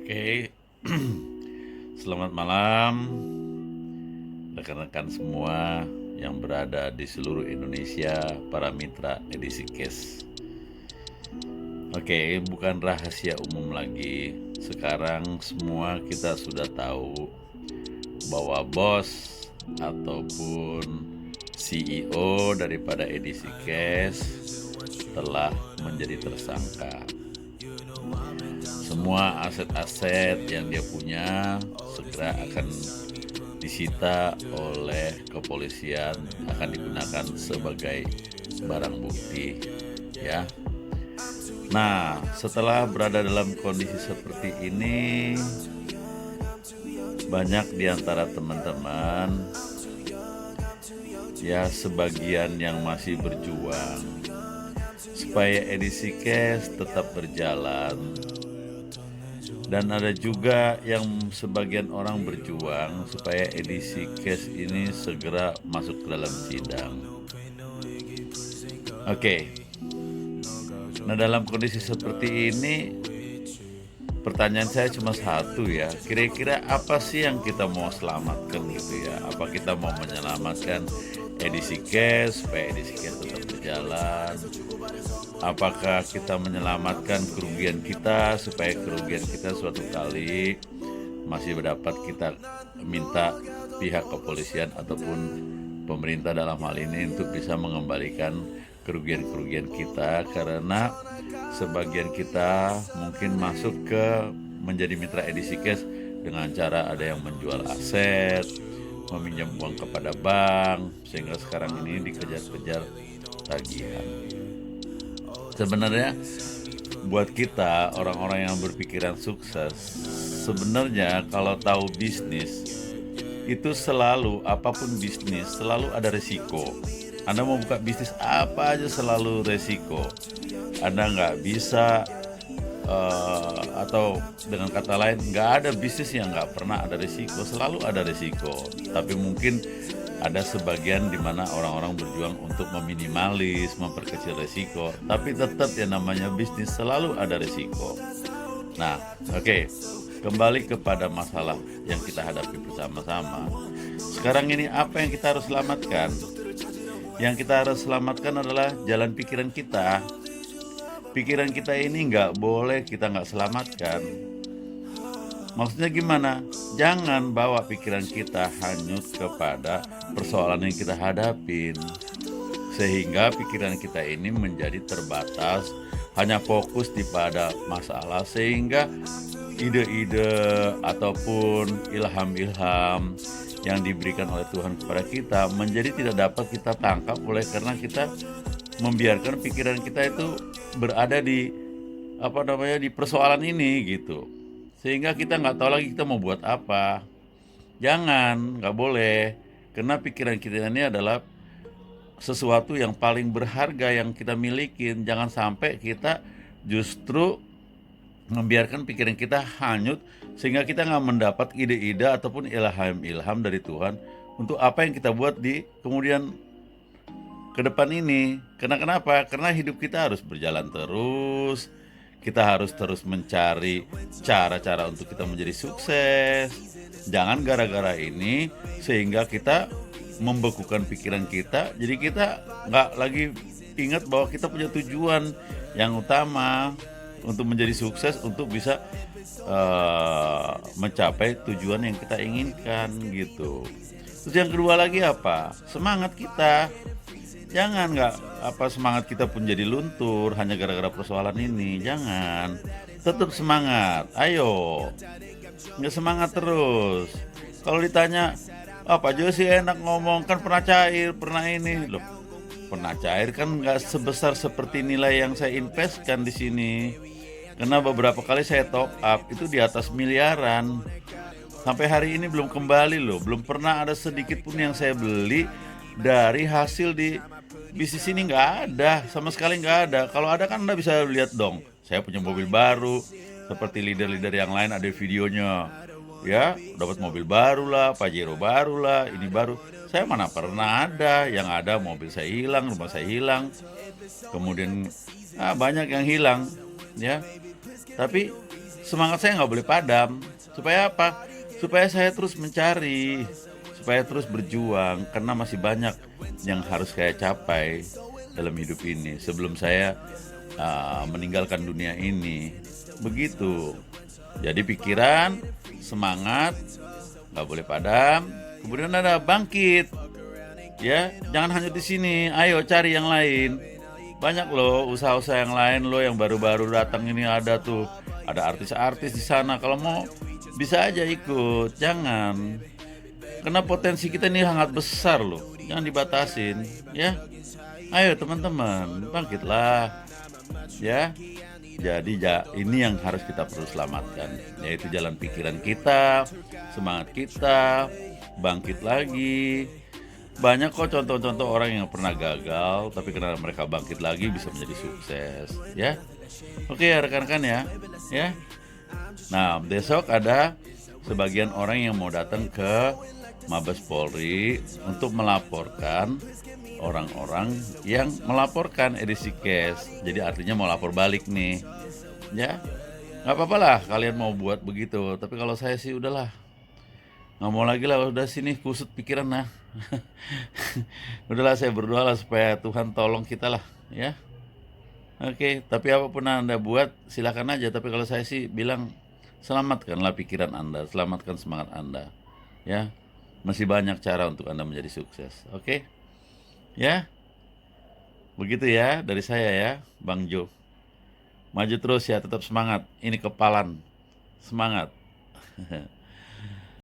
Oke, selamat malam rekan-rekan semua yang berada di seluruh Indonesia, para mitra edisi Cash. Oke, bukan rahasia umum lagi. Sekarang semua kita sudah tahu bahwa bos ataupun CEO daripada edisi Cash telah menjadi tersangka. Semua aset-aset yang dia punya segera akan disita oleh kepolisian, akan digunakan sebagai barang bukti, ya. Nah, setelah berada dalam kondisi seperti ini, banyak di antara teman-teman, ya sebagian yang masih berjuang supaya edisi Cash tetap berjalan. Dan ada juga yang sebagian orang berjuang supaya edisi Cash ini segera masuk ke dalam sidang. Oke. Nah, dalam kondisi seperti ini, pertanyaan saya cuma satu ya. Kira-kira apa sih yang kita mau selamatkan gitu ya? Apa kita mau menyelamatkan edisi Cash supaya edisi Cash tetap berjalan? Apakah kita menyelamatkan kerugian kita supaya kerugian kita suatu kali masih dapat kita minta pihak kepolisian ataupun pemerintah dalam hal ini untuk bisa mengembalikan kerugian-kerugian kita, karena sebagian kita mungkin masuk ke menjadi mitra edisi Cash dengan cara ada yang menjual aset, meminjam uang kepada bank, sehingga sekarang ini dikejar-kejar tagihan. Sebenarnya buat kita orang-orang yang berpikiran sukses, sebenarnya kalau tahu bisnis itu selalu, apapun bisnis selalu ada resiko. Anda mau buka bisnis apa aja selalu resiko. Anda nggak bisa atau dengan kata lain nggak ada bisnis yang nggak pernah ada resiko, selalu ada resiko. Tapi mungkin ada sebagian di mana orang-orang berjuang untuk meminimalis, memperkecil resiko, tapi tetap yang namanya bisnis selalu ada resiko. Nah, oke. Kembali kepada masalah yang kita hadapi bersama-sama. Sekarang ini apa yang kita harus selamatkan? Yang kita harus selamatkan adalah jalan pikiran kita. Pikiran kita ini nggak boleh kita nggak selamatkan. Maksudnya gimana? Jangan bawa pikiran kita hanyut kepada persoalan yang kita hadapin, sehingga pikiran kita ini menjadi terbatas, hanya fokus di pada masalah, sehingga ide-ide ataupun ilham-ilham yang diberikan oleh Tuhan kepada kita menjadi tidak dapat kita tangkap oleh karena kita membiarkan pikiran kita itu berada di di persoalan ini gitu. Sehingga kita nggak tahu lagi kita mau buat apa. Jangan, nggak boleh. Karena pikiran kita ini adalah sesuatu yang paling berharga yang kita miliki. Jangan sampai kita justru membiarkan pikiran kita hanyut sehingga kita nggak mendapat ide-ide ataupun ilham-ilham dari Tuhan untuk apa yang kita buat di kemudian ke depan ini. Karena kenapa? Karena hidup kita harus berjalan terus. Kita harus terus mencari cara-cara untuk kita menjadi sukses. Jangan gara-gara ini sehingga kita membekukan pikiran kita. Jadi kita nggak lagi ingat bahwa kita punya tujuan yang utama untuk menjadi sukses, untuk bisa mencapai tujuan yang kita inginkan gitu. Terus yang kedua lagi apa? Semangat kita. Jangan semangat kita pun jadi luntur hanya gara-gara persoalan ini. Jangan. Tetap semangat. Ayo. Nggak semangat terus. Kalau ditanya, Pak Josi enak ngomong, kan pernah cair, pernah ini. Loh, pernah cair kan nggak sebesar seperti nilai yang saya investkan di sini. Karena beberapa kali saya top up itu di atas miliaran. Sampai hari ini belum kembali loh. Belum pernah ada sedikit pun yang saya beli dari hasil di bisnis ini, nggak ada, sama sekali nggak ada. Kalau ada kan Anda bisa lihat dong, saya punya mobil baru, seperti leader-leader yang lain ada videonya, ya dapat mobil baru lah, Pajero baru lah, ini baru. Saya mana pernah ada, yang ada mobil saya hilang, rumah saya hilang, kemudian banyak yang hilang, ya. Tapi semangat saya nggak boleh padam. Supaya apa? Supaya saya terus mencari, supaya terus berjuang, karena masih banyak yang harus saya capai dalam hidup ini sebelum saya meninggalkan dunia ini. Begitu. Jadi pikiran, semangat, nggak boleh padam. Kemudian ada bangkit, ya. Jangan hanya di sini. Ayo cari yang lain. Banyak loh usaha-usaha yang lain loh yang baru-baru datang ini ada tuh. Ada artis-artis di sana. Kalau mau bisa aja ikut. Jangan. Karena potensi kita ini sangat besar loh. Jangan dibatasin, ya. Ayo teman-teman, bangkitlah, ya. Jadi ini yang harus kita perlu selamatkan, yaitu jalan pikiran kita, semangat kita, bangkit lagi. Banyak kok contoh-contoh orang yang pernah gagal, tapi karena mereka bangkit lagi bisa menjadi sukses, ya. Oke ya rekan-rekan ya, ya. Nah besok ada sebagian orang yang mau datang ke Mabes Polri untuk melaporkan orang-orang yang melaporkan edisi cash. Jadi artinya mau lapor balik nih, ya. Nggak apa-apa lah kalian mau buat begitu. Tapi kalau saya sih udahlah, nggak mau lagi lah. Udah sini kusut pikiran nah. Udahlah saya berdoa lah supaya Tuhan tolong kita lah, ya. Oke, tapi apapun Anda buat silakan aja. Tapi kalau saya sih bilang selamatkanlah pikiran Anda, selamatkan semangat Anda, ya. Masih banyak cara untuk Anda menjadi sukses. Oke, ya. Begitu ya dari saya ya, Bang Jo. Maju terus ya, tetap semangat. Ini kepalan. Semangat.